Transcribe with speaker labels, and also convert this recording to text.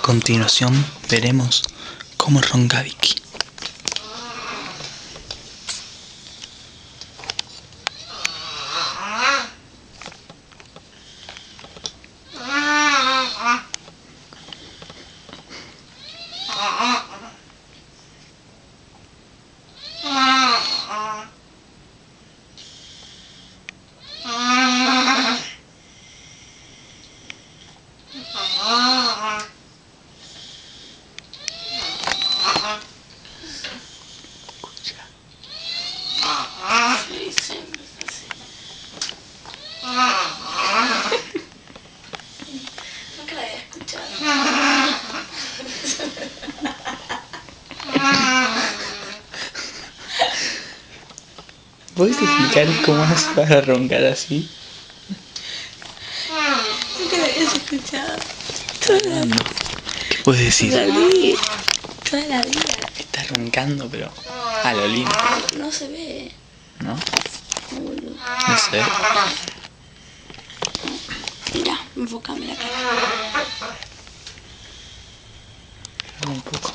Speaker 1: continuación veremos cómo ronca Vicky.
Speaker 2: Nunca la había escuchado.
Speaker 1: ¿Puedes explicar cómo haces para roncar así?
Speaker 2: Nunca la habías escuchado. Toda
Speaker 1: No. ¿Qué puedes decir?
Speaker 2: la vida. Toda la vida.
Speaker 1: Estás roncando, pero a lo lindo.
Speaker 2: No se ve.
Speaker 1: ¿No?
Speaker 2: No, boludo.
Speaker 1: No sé.
Speaker 2: Mira, enfócame la cara.
Speaker 1: Un poco.